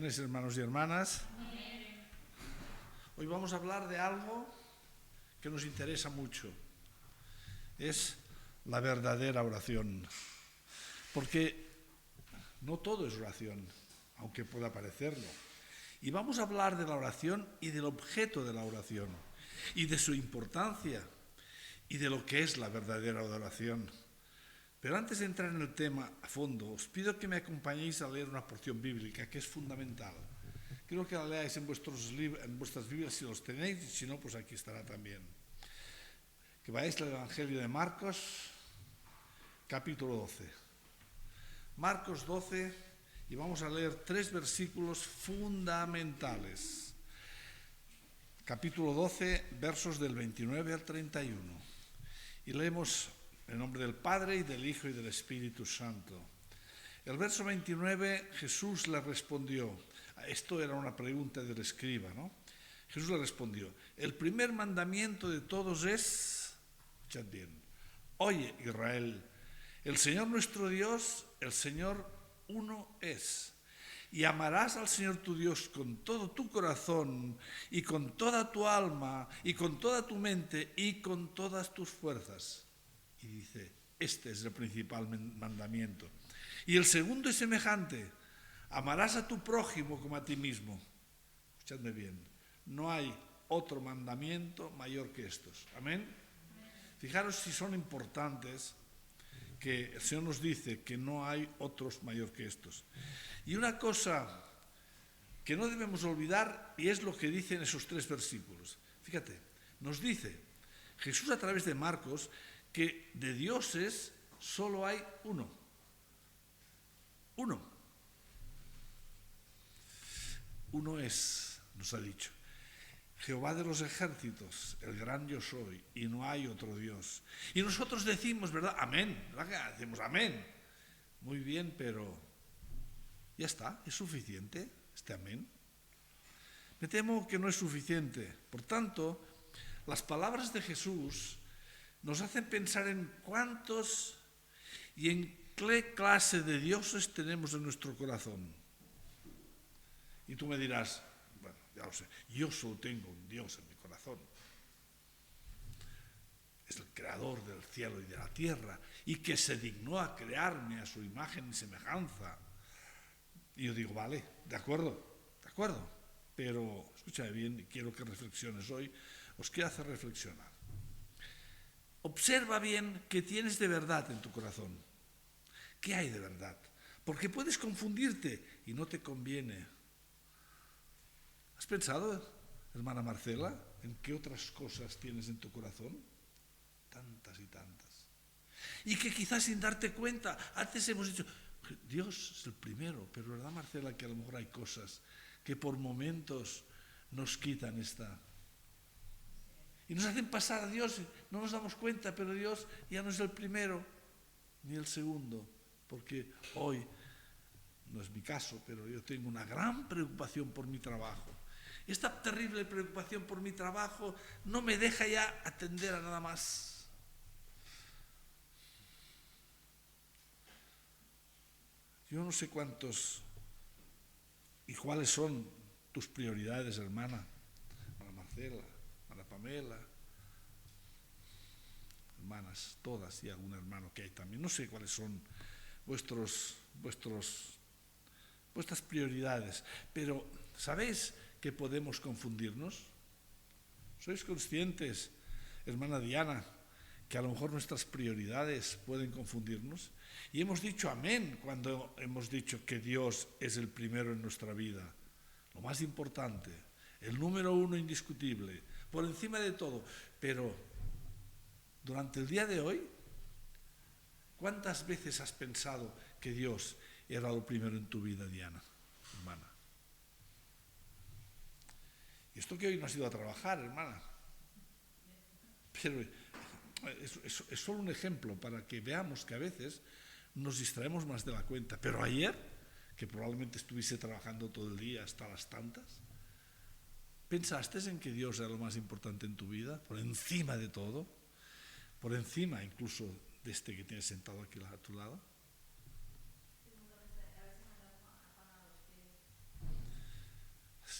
bendiciones, hermanos y hermanas. Hoy vamos a hablar de algo que nos interesa mucho. Es la verdadera oración. Porque no todo es oración, aunque pueda parecerlo. Y vamos a hablar de la oración y del objeto de la oración, y de su importancia, y de lo que es la verdadera oración. Pero antes de entrar en el tema a fondo, os pido que me acompañéis a leer una porción bíblica que es fundamental. Quiero que la leáis en vuestras Biblias si los tenéis, y si no, pues aquí estará también. Que vayáis al Evangelio de Marcos, capítulo 12. Marcos 12, y vamos a leer 3 versículos fundamentales. Capítulo 12, versos del 29 al 31. Y leemos en nombre del Padre, y del Hijo, y del Espíritu Santo. El verso 29, Jesús le respondió. Esto era una pregunta del escriba, ¿no? Jesús le respondió: el primer mandamiento de todos es, escuchad bien, oye Israel, el Señor nuestro Dios, el Señor uno es. Y amarás al Señor tu Dios con todo tu corazón, y con toda tu alma, y con toda tu mente, y con todas tus fuerzas. Y dice, este es el principal mandamiento. Y el segundo es semejante: amarás a tu prójimo como a ti mismo. Escuchadme bien, no hay otro mandamiento mayor que estos. Amén. Fijaros si son importantes, que el Señor nos dice que no hay otros mayor que estos. Y una cosa que no debemos olvidar, y es lo que dicen esos 3 versículos. Fíjate, nos dice Jesús a través de Marcos que de dioses solo hay uno. Uno es, nos ha dicho, Jehová de los ejércitos, el gran yo soy, y no hay otro Dios. Y nosotros decimos, ¿verdad? Amén. ¿Verdad? Decimos amén. Muy bien, pero ya está, ¿es suficiente este amén? Me temo que no es suficiente. Por tanto, las palabras de Jesús nos hacen pensar en cuántos y en qué clase de dioses tenemos en nuestro corazón. Y tú me dirás, bueno, ya lo sé, yo solo tengo un Dios en mi corazón. Es el creador del cielo y de la tierra, y que se dignó a crearme a su imagen y semejanza. Y yo digo, vale, de acuerdo, pero escúchame bien, y quiero que reflexiones hoy, os quiero hacer reflexionar. Observa bien qué tienes de verdad en tu corazón. ¿Qué hay de verdad? Porque puedes confundirte y no te conviene. ¿Has pensado, hermana Marcela, en qué otras cosas tienes en tu corazón? Tantas y tantas. Y que quizás sin darte cuenta, antes hemos dicho, Dios es el primero, pero ¿verdad, Marcela, que a lo mejor hay cosas que por momentos nos quitan esta? Y nos hacen pasar a Dios, no nos damos cuenta, pero Dios ya no es el primero ni el segundo, porque hoy, no es mi caso, pero yo tengo una gran preocupación por mi trabajo. Esta terrible preocupación por mi trabajo no me deja ya atender a nada más. Yo no sé cuántos y cuáles son tus prioridades, hermana Marcela, hermana Pamela, hermanas todas, y algún hermano que hay también. No sé cuáles son vuestras prioridades, pero ¿sabéis que podemos confundirnos? ¿Sois conscientes, hermana Diana, que a lo mejor nuestras prioridades pueden confundirnos? Y hemos dicho amén cuando hemos dicho que Dios es el primero en nuestra vida, lo más importante, el número 1 indiscutible, por encima de todo. Pero durante el día de hoy, ¿cuántas veces has pensado que Dios era lo primero en tu vida, Diana, hermana? Y esto que hoy no has ido a trabajar, hermana, pero es solo un ejemplo para que veamos que a veces nos distraemos más de la cuenta. Pero ayer, que probablemente estuviese trabajando todo el día hasta las tantas, ¿pensaste en que Dios era lo más importante en tu vida, por encima de todo? Por encima incluso de este que tienes sentado aquí a tu lado.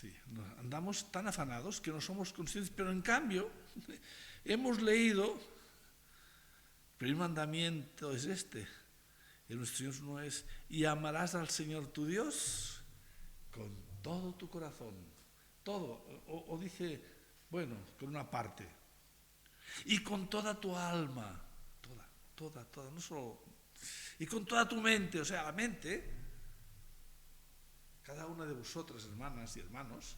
Sí, andamos tan afanados que no somos conscientes, pero en cambio hemos leído, el primer mandamiento es este, el nuestro Señor no es, y amarás al Señor tu Dios con todo tu corazón, todo, o dice, bueno, con una parte, y con toda tu alma, toda, no solo, y con toda tu mente, o sea, la mente, cada una de vosotras, hermanas y hermanos,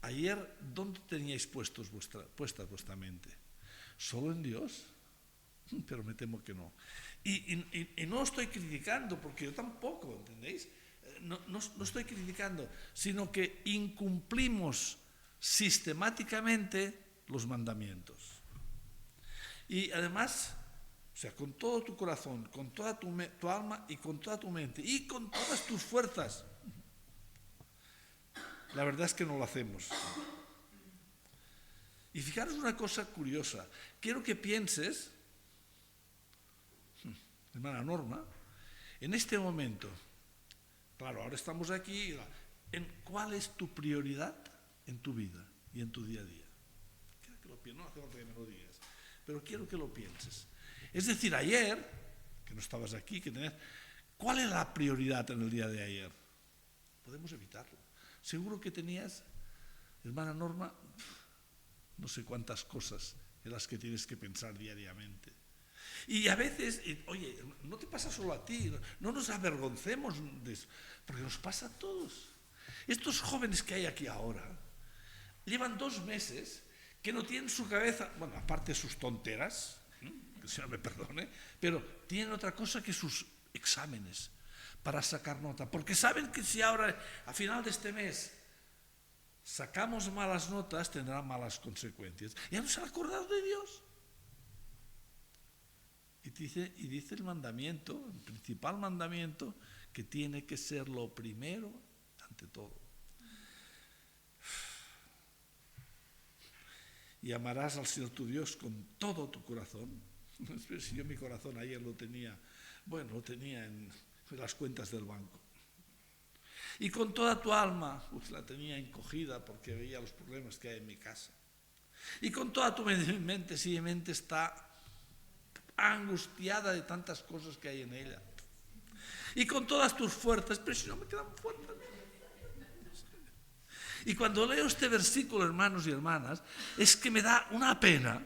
ayer, ¿dónde teníais puesta vuestra mente? ¿Solo en Dios? Pero me temo que no. Y no estoy criticando, porque yo tampoco, ¿entendéis? No estoy criticando, sino que incumplimos sistemáticamente los mandamientos. Y además, o sea, con todo tu corazón, con toda tu alma y con toda tu mente y con todas tus fuerzas. La verdad es que no lo hacemos. Y fijaros una cosa curiosa. Quiero que pienses, hermana Norma, en este momento, claro, ahora estamos aquí, en cuál es tu prioridad en tu vida y en tu día a día. Quiero que lo pienses, no hace falta que me lo digas, pero quiero que lo pienses. Es decir, ayer, que no estabas aquí, ¿cuál es la prioridad en el día de ayer? Podemos evitarlo. Seguro que tenías, hermana Norma, no sé cuántas cosas en las que tienes que pensar diariamente. Y a veces, oye, no te pasa solo a ti, no nos avergoncemos de eso, porque nos pasa a todos. Estos jóvenes que hay aquí ahora, llevan 2 meses que no tienen su cabeza, bueno, aparte de sus tonteras, que el Señor me perdone, pero tienen otra cosa que sus exámenes para sacar nota, porque saben que si ahora, a final de este mes, sacamos malas notas, tendrán malas consecuencias. Ya no se han acordado de Dios. Y dice el mandamiento, el principal mandamiento, que tiene que ser lo primero ante todo. Y amarás al Señor tu Dios con todo tu corazón. Si yo mi corazón ayer lo tenía en las cuentas del banco. Y con toda tu alma, pues la tenía encogida porque veía los problemas que hay en mi casa. Y con toda tu mente, si mi mente está angustiada de tantas cosas que hay en ella. Y con todas tus fuerzas, pero si no me quedan fuerzas. Y cuando leo este versículo, hermanos y hermanas, es que me da una pena,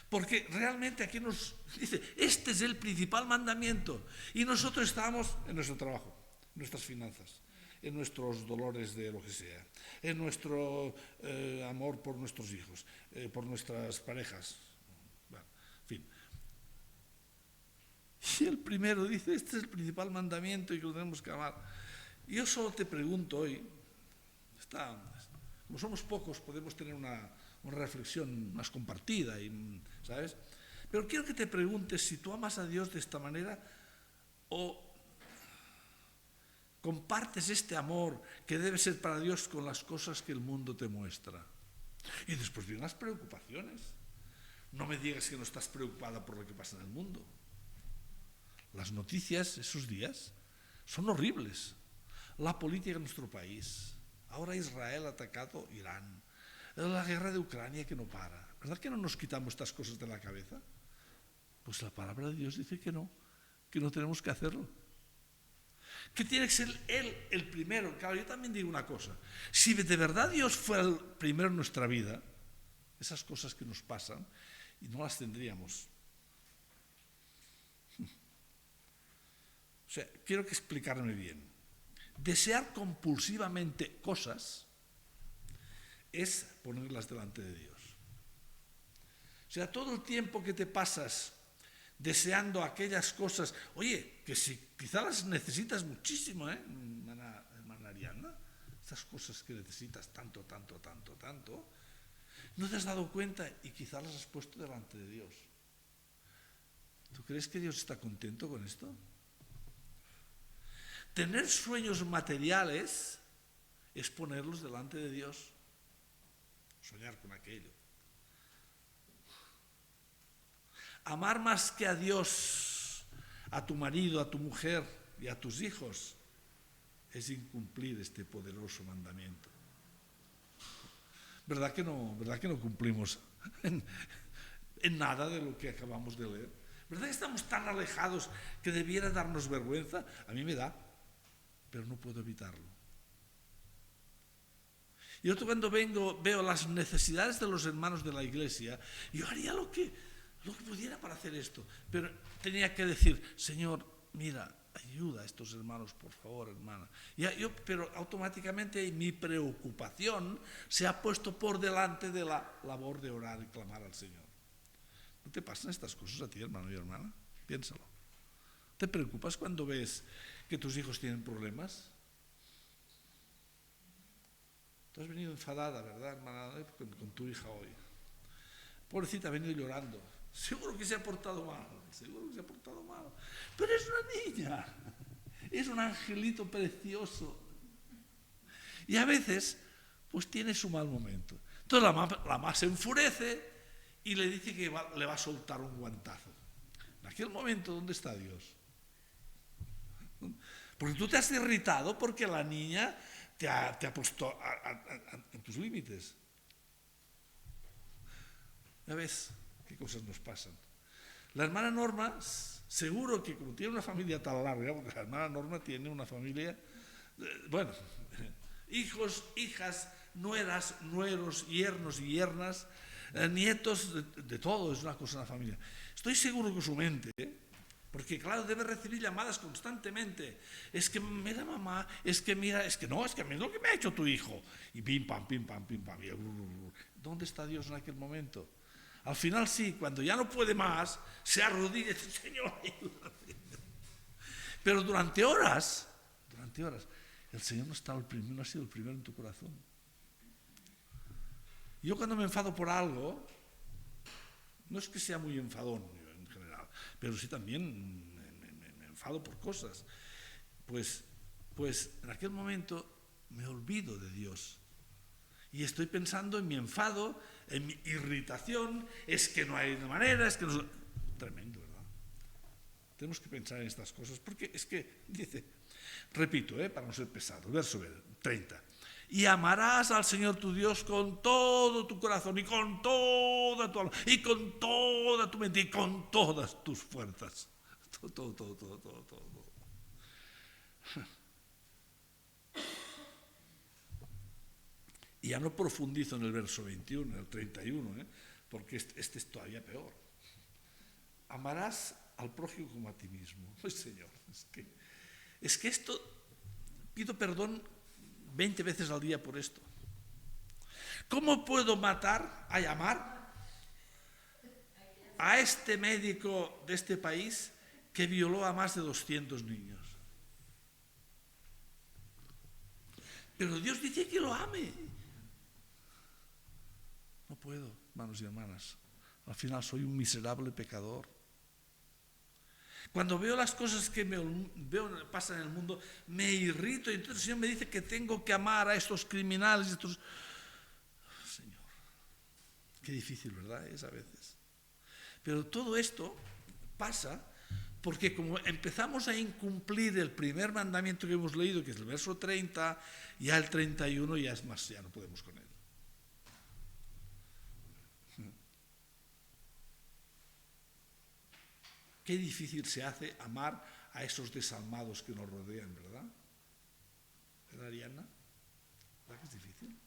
porque realmente aquí nos dice, este es el principal mandamiento, y nosotros estamos en nuestro trabajo, en nuestras finanzas, en nuestros dolores de lo que sea, en nuestro amor por nuestros hijos, por nuestras parejas, bueno, en fin. Y el primero dice, este es el principal mandamiento y que lo tenemos que amar. Y yo solo te pregunto hoy, como somos pocos, podemos tener una reflexión más compartida, ¿sabes? Pero quiero que te preguntes si tú amas a Dios de esta manera o compartes este amor que debe ser para Dios con las cosas que el mundo te muestra. Y después vienen las preocupaciones. No me digas que no estás preocupada por lo que pasa en el mundo. Las noticias esos días son horribles. La política en nuestro país. Ahora Israel ha atacado Irán. La guerra de Ucrania que no para. ¿Verdad que no nos quitamos estas cosas de la cabeza? Pues la palabra de Dios dice que no tenemos que hacerlo. Que tiene que ser Él el primero. Claro, yo también digo una cosa. Si de verdad Dios fuera el primero en nuestra vida, esas cosas que nos pasan, y no las tendríamos. O sea, quiero que explicarme bien. Desear compulsivamente cosas es ponerlas delante de Dios. O sea, todo el tiempo que te pasas deseando aquellas cosas, oye, que si quizás las necesitas muchísimo, hermana Ariana, estas cosas que necesitas tanto, no te has dado cuenta y quizás las has puesto delante de Dios. ¿Tú crees que Dios está contento con esto? Tener sueños materiales es ponerlos delante de Dios. Soñar con aquello. Amar más que a Dios, a tu marido, a tu mujer y a tus hijos, es incumplir este poderoso mandamiento. ¿Verdad que no cumplimos en nada de lo que acabamos de leer? ¿Verdad que estamos tan alejados que debiera darnos vergüenza? A mí me da, pero no puedo evitarlo. Y otro, cuando veo las necesidades de los hermanos de la iglesia, yo haría lo que pudiera para hacer esto, pero tenía que decir: Señor, mira, ayuda a estos hermanos, por favor, hermana. Pero automáticamente mi preocupación se ha puesto por delante de la labor de orar y clamar al Señor. ¿No te pasan estas cosas a ti, hermano y hermana? Piénsalo. ¿Te preocupas cuando ves que tus hijos tienen problemas? Tú has venido enfadada, ¿verdad, hermana, con tu hija hoy? Pobrecita, ha venido llorando. Seguro que se ha portado mal, pero es una niña, es un angelito precioso. Y a veces, pues tiene su mal momento. Entonces la mamá se enfurece y le dice que le va a soltar un guantazo. En aquel momento, ¿dónde está Dios? Porque tú te has irritado porque la niña te ha puesto en tus límites. ¿Ya ves qué cosas nos pasan? La hermana Norma, seguro que como tiene una familia tan larga, porque la hermana Norma tiene una familia, hijos, hijas, nueras, nueros, yernos y yernas, nietos, de todo, es una cosa en la familia. Estoy seguro que su mente, porque claro, debe recibir llamadas constantemente. Es que mira, mamá, es que mira, es que a mí es lo que me ha hecho tu hijo. Y pim, pam, pim, pam, pim, pam. ¿Dónde está Dios en aquel momento? Al final sí, cuando ya no puede más, se arrodilla y dice: Señor, ayúdame. Pero durante horas, el Señor no ha sido el primero en tu corazón. Yo cuando me enfado por algo, no es que sea muy enfadón en general, pero sí también me enfado por cosas. Pues en aquel momento me olvido de Dios. Y estoy pensando en mi enfado, en mi irritación, es que no hay manera, es que no... Tremendo, ¿verdad? Tenemos que pensar en estas cosas, porque es que dice, repito, para no ser pesado, verso 30. Y amarás al Señor tu Dios con todo tu corazón y con toda tu alma y con toda tu mente y con todas tus fuerzas. Todo. Y ya no profundizo en el verso 21, en el 31, porque este es todavía peor. Amarás al prójimo como a ti mismo. Ay, Señor, es que esto, pido perdón 20 veces al día por esto. ¿Cómo puedo llamar a este médico de este país que violó a más de 200 niños? Pero Dios dice que lo ame. No puedo, hermanos y hermanas. Al final soy un miserable pecador. Cuando veo las cosas que pasan en el mundo, me irrito y entonces el Señor me dice que tengo que amar a estos criminales. Señor, qué difícil, ¿verdad? Es a veces. Pero todo esto pasa porque como empezamos a incumplir el primer mandamiento que hemos leído, que es el verso 30, ya el 31 ya es más, ya no podemos con él. Qué difícil se hace amar a esos desalmados que nos rodean, ¿verdad? ¿Verdad, Ariana? ¿Verdad que es difícil?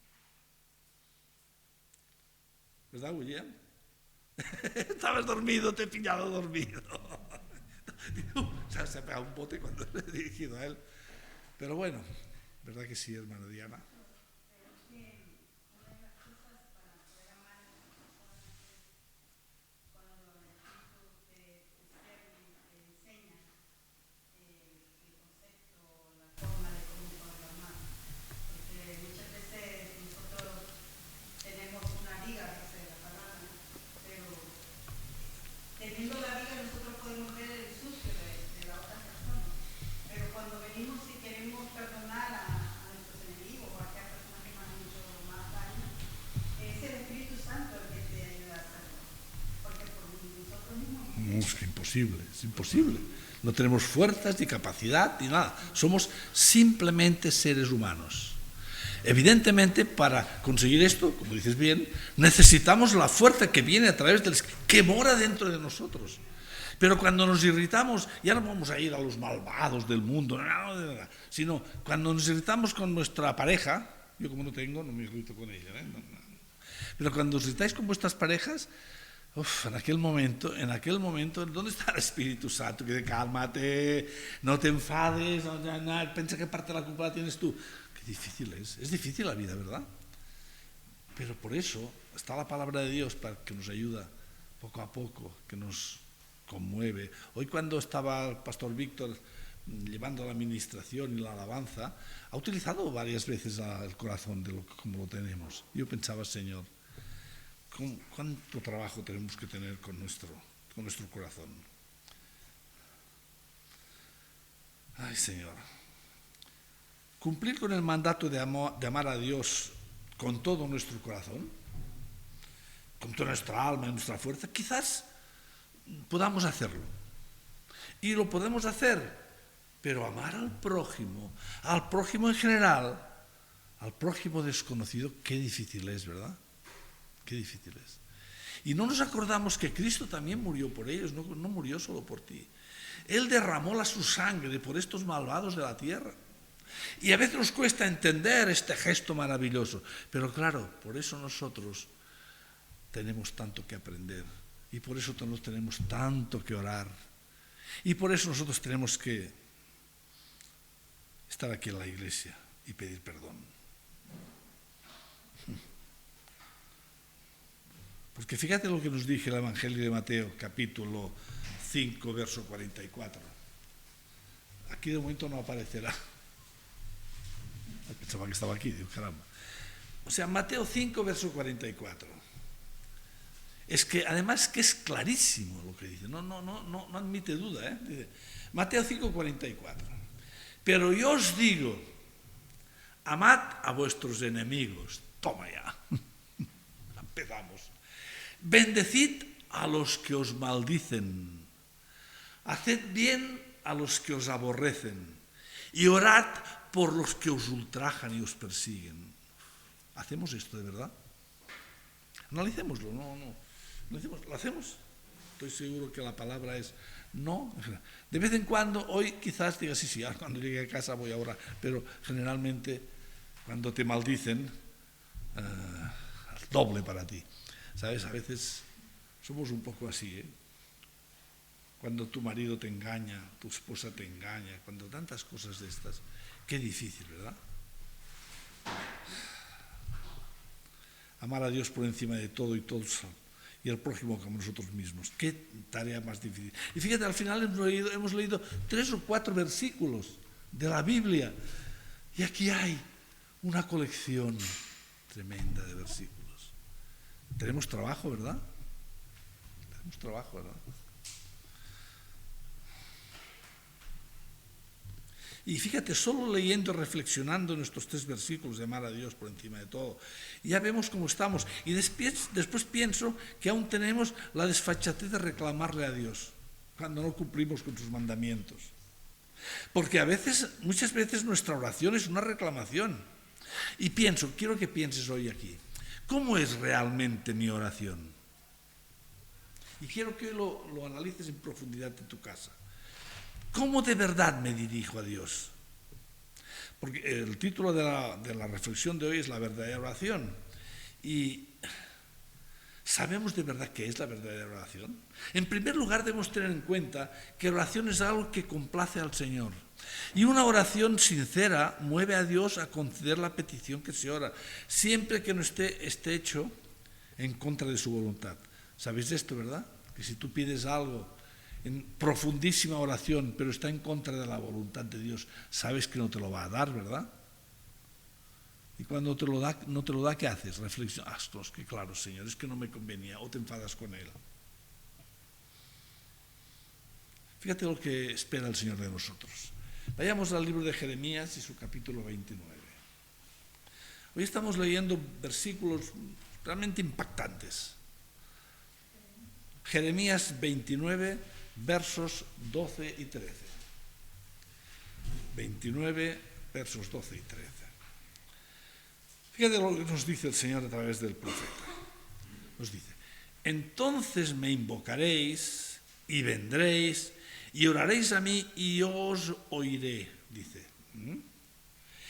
¿Verdad, William? Estabas dormido, te he pillado dormido. Se ha pegado un bote cuando le he dirigido a él. Pero bueno, ¿verdad que sí, hermana Diana? Teniendo la vida nosotros podemos ver el sucio de la otra persona, pero cuando venimos y queremos perdonar a nuestros enemigos o a imposible, es imposible. No tenemos fuerzas ni capacidad ni nada. Somos simplemente seres humanos. Evidentemente, para conseguir esto, como dices bien, necesitamos la fuerza que viene a través del que mora dentro de nosotros. Pero cuando nos irritamos, ya no vamos a ir a los malvados del mundo, sino cuando nos irritamos con nuestra pareja, yo como no tengo, no me irrito con ella, pero cuando os irritáis con vuestras parejas, en aquel momento, ¿dónde está el Espíritu Santo? Que dice, cálmate, no te enfades, piensa que parte de la culpa la tienes tú. Qué difícil es difícil la vida, ¿verdad? Pero por eso está la palabra de Dios para que nos ayuda poco a poco, que nos conmueve. Hoy cuando estaba el pastor Víctor llevando la administración y la alabanza, ha utilizado varias veces el corazón de como lo tenemos. Yo pensaba, Señor, ¿cuánto trabajo tenemos que tener con nuestro corazón? Ay, Señor. Cumplir con el mandato de amar a Dios con todo nuestro corazón, con toda nuestra alma y nuestra fuerza, quizás podamos hacerlo. Y lo podemos hacer, pero amar al prójimo en general, al prójimo desconocido, qué difícil es, ¿verdad? Qué difícil es. Y no nos acordamos que Cristo también murió por ellos, no murió solo por ti. Él derramó su sangre por estos malvados de la tierra. Y a veces nos cuesta entender este gesto maravilloso, pero claro, por eso nosotros tenemos tanto que aprender y por eso nosotros tenemos tanto que orar y por eso nosotros tenemos que estar aquí en la iglesia y pedir perdón. Porque fíjate lo que nos dice el Evangelio de Mateo, capítulo 5, verso 44. Aquí de momento no aparecerá. Pensaba que estaba aquí, digo, caramba. O sea, Mateo 5, verso 44. Es que además que es clarísimo lo que dice, no admite duda. Dice, Mateo 5, 44. Pero yo os digo, amad a vuestros enemigos. Toma ya. Empezamos. Bendecid a los que os maldicen. Haced bien a los que os aborrecen. Y orad por los que os ultrajan y os persiguen. ¿Hacemos esto de verdad? Analicémoslo, ¿lo hacemos? Estoy seguro que la palabra es no. De vez en cuando, hoy quizás digas, sí, cuando llegue a casa voy a orar, pero generalmente cuando te maldicen, doble para ti. ¿Sabes? A veces somos un poco así, Cuando tu marido te engaña, tu esposa te engaña, cuando tantas cosas de estas, qué difícil, ¿verdad? Amar a Dios por encima de todo y todos, y al prójimo como nosotros mismos. Qué tarea más difícil. Y fíjate, al final hemos leído 3 o 4 versículos de la Biblia, y aquí hay una colección tremenda de versículos. Tenemos trabajo, ¿verdad? Tenemos trabajo, ¿verdad? Y fíjate, solo leyendo, reflexionando en estos 3 versículos de amar a Dios por encima de todo, ya vemos cómo estamos. Y después pienso que aún tenemos la desfachatez de reclamarle a Dios cuando no cumplimos con sus mandamientos. Porque muchas veces nuestra oración es una reclamación. Y quiero que pienses hoy aquí, ¿cómo es realmente mi oración? Y quiero que lo analices en profundidad en tu casa. ¿Cómo de verdad me dirijo a Dios? Porque el título de la reflexión de hoy es la verdadera oración. Y ¿sabemos de verdad qué es la verdadera oración? En primer lugar, debemos tener en cuenta que oración es algo que complace al Señor. Y una oración sincera mueve a Dios a conceder la petición que se ora, siempre que no esté hecho en contra de su voluntad. ¿Sabéis esto, verdad? Que si tú pides algo en profundísima oración, pero está en contra de la voluntad de Dios, sabes que no te lo va a dar, ¿verdad? Y cuando no te lo da, ¿qué haces? Reflexionas, que claro, Señor, es que no me convenía, o te enfadas con Él. Fíjate lo que espera el Señor de nosotros. Vayamos al libro de Jeremías y su capítulo 29. Hoy estamos leyendo versículos realmente impactantes. Jeremías 29, versos 12 y 13. 29, versos 12 y 13. Fíjate lo que nos dice el Señor a través del profeta. Nos dice: entonces me invocaréis y vendréis y oraréis a mí y yo os oiré, dice.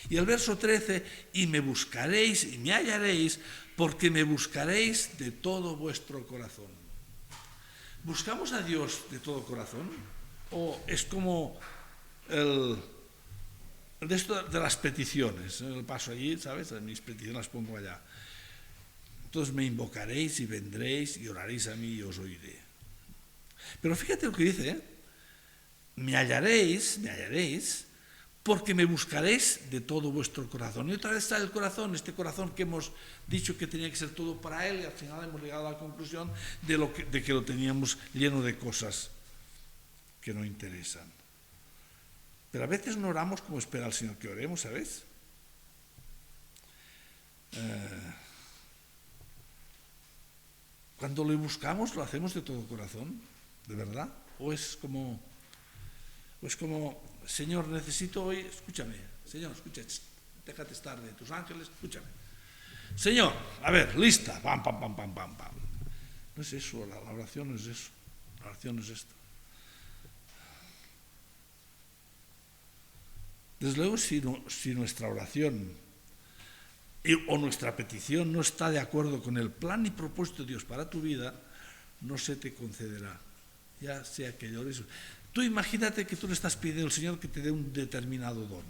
Y el verso 13: y me buscaréis y me hallaréis, porque me buscaréis de todo vuestro corazón. ¿Buscamos a Dios de todo corazón? ¿O es como el de esto de las peticiones? El paso allí, ¿sabes? Mis peticiones las pongo allá. Entonces me invocaréis y vendréis y oraréis a mí y os oiré. Pero fíjate lo que dice, ¿eh? Me hallaréis, porque me buscaréis de todo vuestro corazón. Y otra vez está el corazón, este corazón que hemos dicho que tenía que ser todo para Él, y al final hemos llegado a la conclusión de que lo teníamos lleno de cosas que no interesan. Pero a veces no oramos como espera el Señor que oremos, ¿sabes? Cuando le buscamos, lo hacemos de todo corazón, ¿de verdad? O es como, Señor, necesito hoy, escúchame, Señor, escucha, déjate estar de tus ángeles, escúchame. Señor, a ver, lista, pam, pam, pam, pam, pam, pam. No es eso, la oración no es eso, la oración no es esto. Desde luego, si nuestra oración o nuestra petición no está de acuerdo con el plan y propósito de Dios para tu vida, no se te concederá, ya sea que llores. Tú imagínate que tú le estás pidiendo al Señor que te dé un determinado don.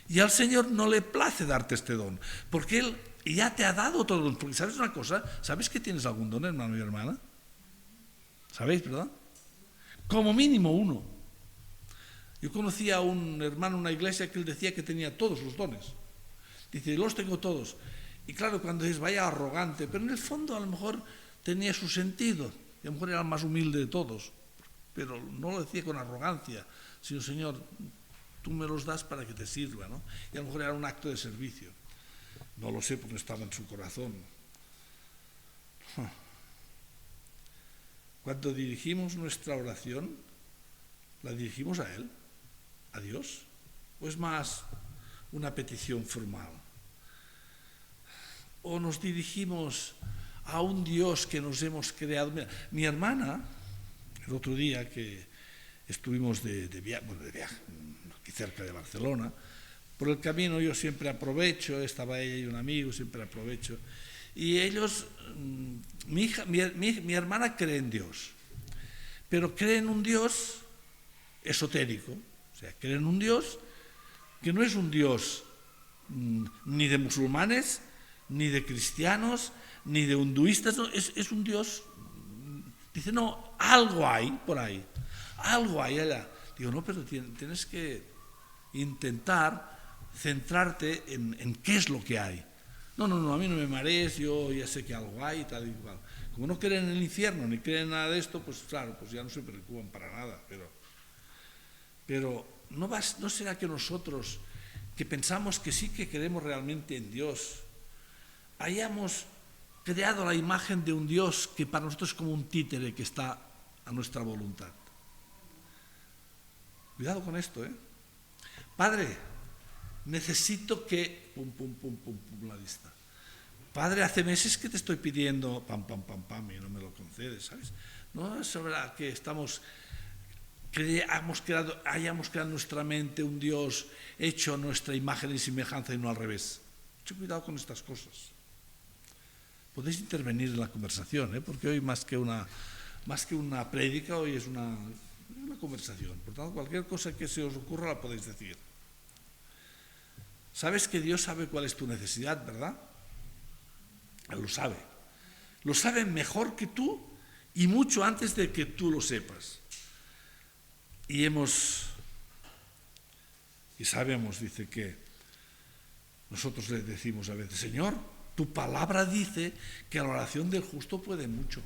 Y al Señor no le place darte este don, porque Él ya te ha dado todo don. Porque ¿sabes una cosa? ¿Sabes que tienes algún don, hermano y hermana? ¿Sabéis, verdad? Como mínimo uno. Yo conocía a un hermano en una iglesia que él decía que tenía todos los dones. Dice, los tengo todos. Y claro, cuando dices, vaya arrogante, pero en el fondo a lo mejor tenía su sentido. Y a lo mejor era el más humilde de todos. Pero no lo decía con arrogancia, sino, Señor, tú me los das para que te sirva, ¿no? Y a lo mejor era un acto de servicio. No lo sé porque no estaba en su corazón. Cuando dirigimos nuestra oración, ¿la dirigimos a Él? ¿A Dios? ¿O es más una petición formal? ¿O nos dirigimos a un Dios que nos hemos creado? Mira, mi hermana, el otro día que estuvimos de viaje, aquí cerca de Barcelona, por el camino yo siempre aprovecho, estaba ella y un amigo, siempre aprovecho, y ellos, mi hermana cree en Dios, pero cree en un Dios esotérico, o sea, cree en un Dios que no es un Dios ni de musulmanes, ni de cristianos, ni de hinduistas, no, es un Dios, dice, no, algo hay por ahí, algo hay allá. Digo, no, pero tienes que intentar centrarte en qué es lo que hay. No, a mí no me marees, yo ya sé que algo hay y tal y cual. Como no creen en el infierno ni creen en nada de esto, pues claro, pues ya no se preocupan para nada, pero ¿no será que nosotros, que pensamos que sí que creemos realmente en Dios, hayamos creado la imagen de un Dios que para nosotros es como un títere que está a nuestra voluntad? Cuidado con esto, ¿eh? Padre, necesito que... Pum, pum, pum, pum, pum, la lista. Padre, hace meses que te estoy pidiendo pam, pam, pam, pam, y no me lo concedes, ¿sabes? No es verdad que hayamos creado en nuestra mente un Dios hecho a nuestra imagen y semejanza y no al revés. Mucho cuidado con estas cosas. Podéis intervenir en la conversación, ¿eh? Porque hoy más que una prédica, hoy es una conversación. Por tanto, cualquier cosa que se os ocurra la podéis decir. Sabes que Dios sabe cuál es tu necesidad, ¿verdad? Él lo sabe. Lo sabe mejor que tú y mucho antes de que tú lo sepas. Y sabemos, dice, que nosotros le decimos a veces, Señor, tu palabra dice que la oración del justo puede mucho.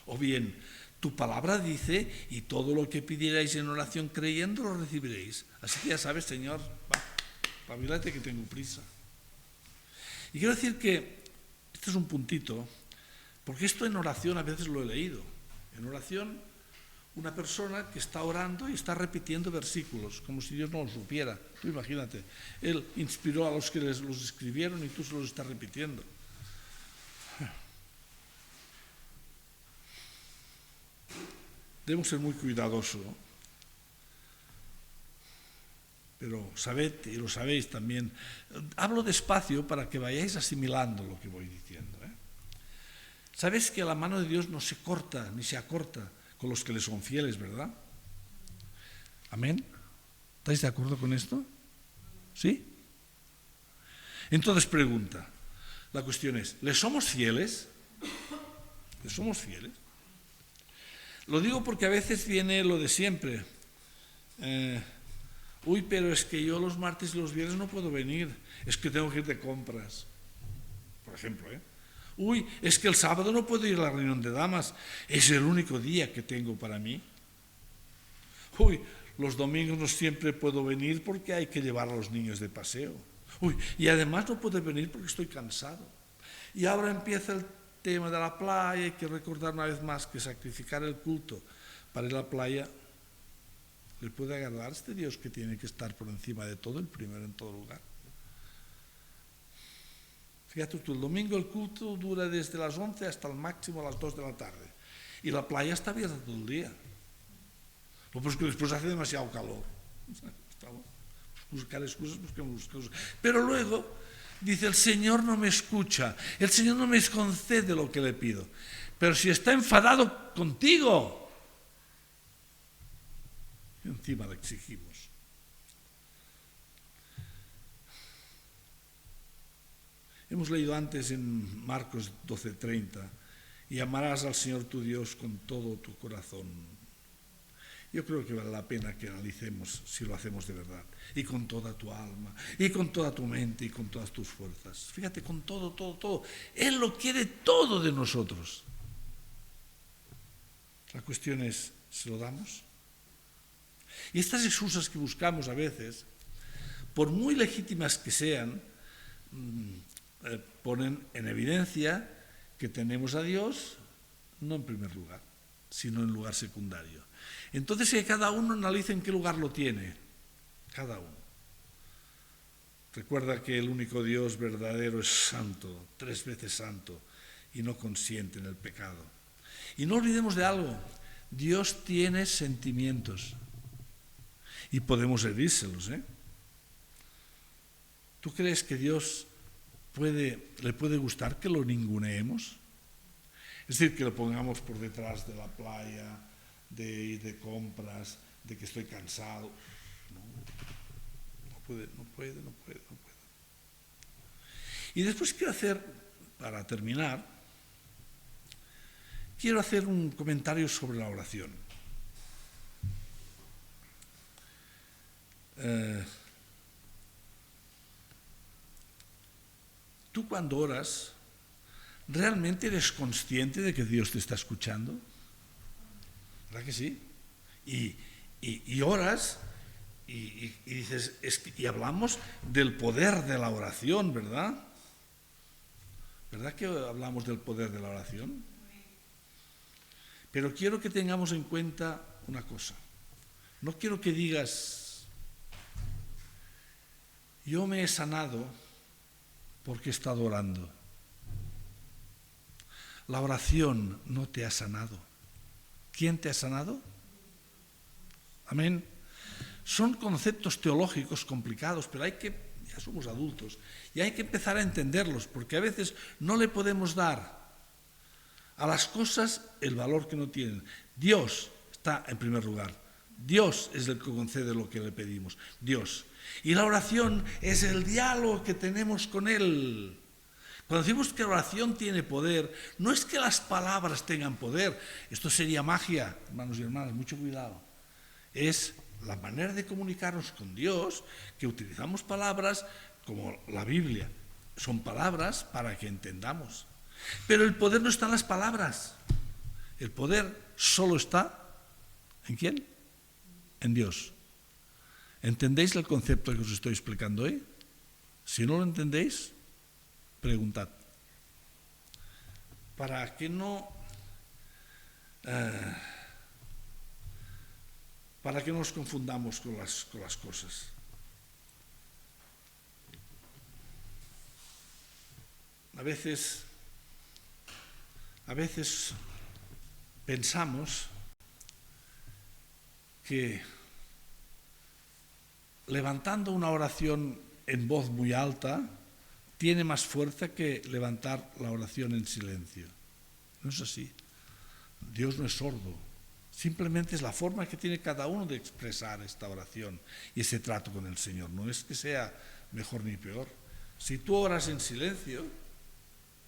O bien, tu palabra dice, y todo lo que pidierais en oración creyendo lo recibiréis. Así que ya sabes, Señor, pabilate que tengo prisa. Y quiero decir que este es un puntito, porque esto en oración a veces lo he leído. En oración, una persona que está orando y está repitiendo versículos, como si Dios no lo supiera. Tú imagínate, Él inspiró a los que los escribieron y tú se los estás repitiendo. Debemos ser muy cuidadosos, ¿no? Pero sabed, y lo sabéis también, hablo despacio para que vayáis asimilando lo que voy diciendo, ¿eh? Sabéis que la mano de Dios no se corta ni se acorta con los que le son fieles, ¿verdad? ¿Amén? ¿Estáis de acuerdo con esto? ¿Sí? Entonces pregunta, la cuestión es, ¿le somos fieles? ¿Le somos fieles? Lo digo porque a veces viene lo de siempre. Uy, pero es que yo los martes y los viernes no puedo venir, es que tengo que ir de compras, por ejemplo, ¿eh? Uy, es que el sábado no puedo ir a la reunión de damas, es el único día que tengo para mí. Uy, los domingos no siempre puedo venir porque hay que llevar a los niños de paseo. Uy, y además no puedo venir porque estoy cansado. Y ahora empieza el tema de la playa, hay que recordar una vez más que sacrificar el culto para ir a la playa. ¿Le puede agradar a este Dios que tiene que estar por encima de todo, el primero en todo lugar? Fíjate tú, el domingo el culto dura desde las 11 hasta el máximo a las 2 de la tarde. Y la playa está abierta todo el día. Lo pues que después hace demasiado calor. Buscar excusas, buscamos excusas. Pero luego dice, el Señor no me escucha, el Señor no me concede lo que le pido. Pero si está enfadado contigo, y encima le exigimos. Hemos leído antes en Marcos 12:30, y amarás al Señor tu Dios con todo tu corazón. Yo creo que vale la pena que analicemos si lo hacemos de verdad, y con toda tu alma, y con toda tu mente, y con todas tus fuerzas. Fíjate, con todo, todo, todo. Él lo quiere todo de nosotros. La cuestión es, ¿se lo damos? Y estas excusas que buscamos a veces, por muy legítimas que sean, ponen en evidencia que tenemos a Dios no en primer lugar, sino en lugar secundario. Entonces que cada uno analice en qué lugar lo tiene, cada uno. Recuerda que el único Dios verdadero es santo, 3 veces santo, y no consiente en el pecado. Y no olvidemos de algo, Dios tiene sentimientos. Y podemos herírselos, ¿eh? ¿Tú crees que Dios le puede gustar que lo ninguneemos? Es decir, que lo pongamos por detrás de la playa, de ir de compras, de que estoy cansado. No puede. Y después quiero hacer, para terminar, quiero hacer un comentario sobre la oración. Tú cuando oras, ¿realmente eres consciente de que Dios te está escuchando? ¿Verdad que sí? Y oras y dices, y hablamos del poder de la oración, ¿verdad? ¿Verdad que hablamos del poder de la oración? Pero quiero que tengamos en cuenta una cosa. No quiero que digas, yo me he sanado porque he estado orando. La oración no te ha sanado. ¿Quién te ha sanado? Amén. Son conceptos teológicos complicados, pero ya somos adultos, y hay que empezar a entenderlos, porque a veces no le podemos dar a las cosas el valor que no tienen. Dios está en primer lugar. Dios es el que concede lo que le pedimos. Dios. Y la oración es el diálogo que tenemos con Él. Cuando decimos que la oración tiene poder, no es que las palabras tengan poder. Esto sería magia, hermanos y hermanas, mucho cuidado. Es la manera de comunicarnos con Dios, que utilizamos palabras como la Biblia. Son palabras para que entendamos. Pero el poder no está en las palabras. El poder solo está ¿en quién? En Dios. ¿Entendéis el concepto que os estoy explicando hoy? Si no lo entendéis, preguntad. Para que no para que no nos confundamos con las cosas. A veces pensamos que levantando una oración en voz muy alta tiene más fuerza que levantar la oración en silencio. No es así. Dios no es sordo. Simplemente es la forma que tiene cada uno de expresar esta oración y ese trato con el Señor. No es que sea mejor ni peor. Si tú oras en silencio,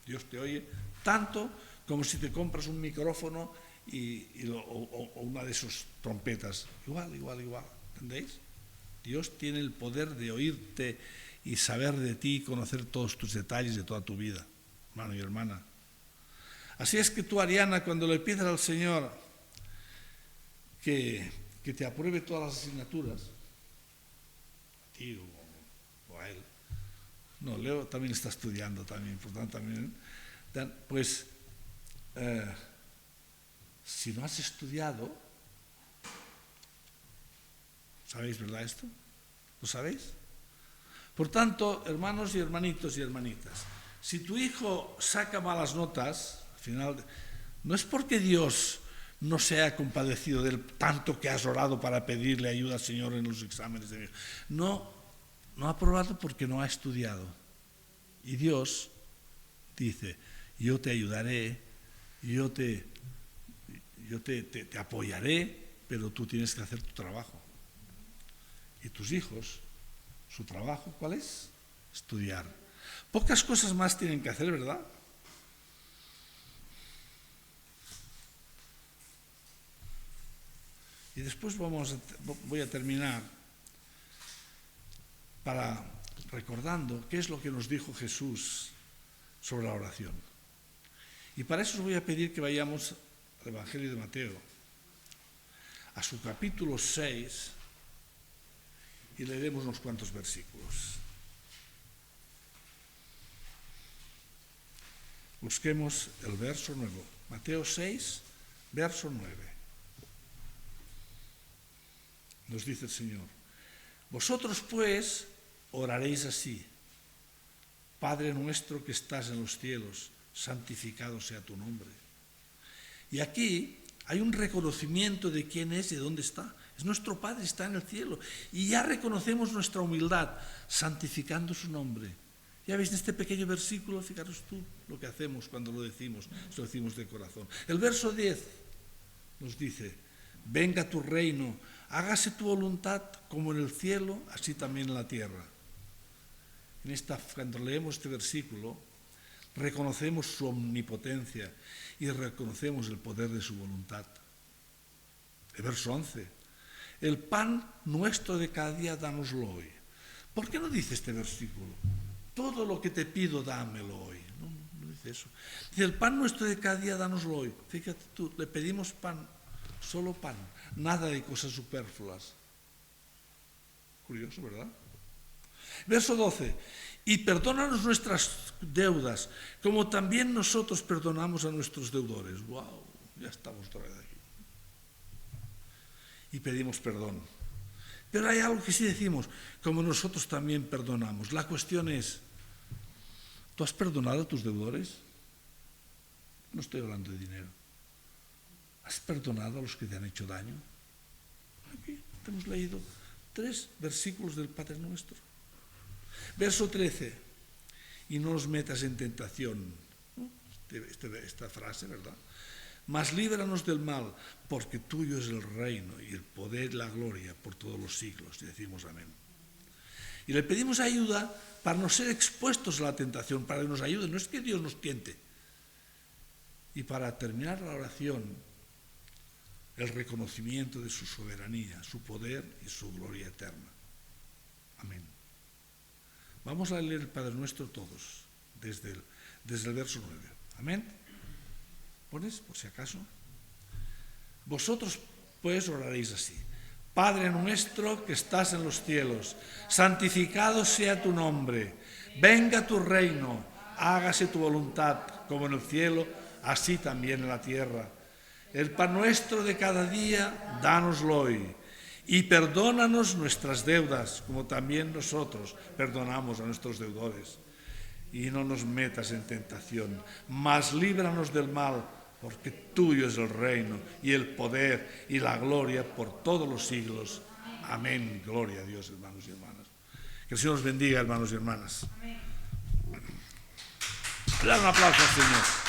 Dios te oye tanto como si te compras un micrófono o una de esas trompetas. Igual. ¿Entendéis? Dios tiene el poder de oírte y saber de ti y conocer todos tus detalles de toda tu vida, hermano y hermana. Así es que tú, Ariana, cuando le pidas al Señor que te apruebe todas las asignaturas, a ti o a él, no, Leo también está estudiando también, por tanto también, pues si no has estudiado, ¿sabéis, verdad esto? ¿Lo sabéis? Por tanto, hermanos y hermanitos y hermanitas, si tu hijo saca malas notas, al final, no es porque Dios no se ha compadecido del tanto que has orado para pedirle ayuda al Señor en los exámenes de Dios. No ha aprobado porque no ha estudiado. Y Dios dice, yo te ayudaré, yo te apoyaré, pero tú tienes que hacer tu trabajo. Y tus hijos, su trabajo, ¿cuál es? Estudiar. Pocas cosas más tienen que hacer, ¿verdad? Y después voy a terminar recordando qué es lo que nos dijo Jesús sobre la oración. Y para eso os voy a pedir que vayamos al Evangelio de Mateo, a su capítulo 6, y leeremos unos cuantos versículos. Busquemos el verso 9. Mateo 6, verso 9. Nos dice el Señor: vosotros pues oraréis así: Padre nuestro que estás en los cielos, santificado sea tu nombre. Y aquí hay un reconocimiento de quién es y de dónde está. Es nuestro Padre, está en el cielo. Y ya reconocemos nuestra humildad, santificando su nombre. Ya veis en este pequeño versículo, fijaros tú lo que hacemos cuando lo decimos de corazón. El verso 10 nos dice: venga tu reino, hágase tu voluntad como en el cielo, así también en la tierra. Cuando leemos este versículo, reconocemos su omnipotencia y reconocemos el poder de su voluntad. El verso 11: el pan nuestro de cada día, dánoslo hoy. ¿Por qué no dice este versículo? Todo lo que te pido, dámelo hoy. No dice eso. Dice: el pan nuestro de cada día, dánoslo hoy. Fíjate tú, le pedimos pan, solo pan, nada de cosas superfluas. Curioso, ¿verdad? Verso 12: y perdónanos nuestras deudas, como también nosotros perdonamos a nuestros deudores. ¡Wow! Ya estamos otra vez aquí. Y pedimos perdón. Pero hay algo que sí decimos: como nosotros también perdonamos. La cuestión es, ¿tú has perdonado a tus deudores? No estoy hablando de dinero. ¿Has perdonado a los que te han hecho daño? Aquí hemos leído 3 versículos del Padre Nuestro. Verso 13: y no nos metas en tentación. Esta frase, ¿verdad? Mas líbranos del mal, porque tuyo es el reino y el poder y la gloria por todos los siglos. Y decimos amén. Y le pedimos ayuda para no ser expuestos a la tentación, para que nos ayude. No es que Dios nos tiente. Y para terminar la oración, el reconocimiento de su soberanía, su poder y su gloria eterna. Amén. Vamos a leer el Padre Nuestro todos, desde el verso 9. Amén. ¿Pones, por si acaso? Vosotros pues oraréis así: Padre nuestro que estás en los cielos, santificado sea tu nombre, venga tu reino, hágase tu voluntad como en el cielo, así también en la tierra. El pan nuestro de cada día, dánoslo hoy. Y perdónanos nuestras deudas, como también nosotros perdonamos a nuestros deudores. Y no nos metas en tentación, mas líbranos del mal, porque tuyo es el reino, y el poder, y la gloria por todos los siglos. Amén. Gloria a Dios, hermanos y hermanas. Que el Señor os bendiga, hermanos y hermanas. Le dan un aplauso al Señor.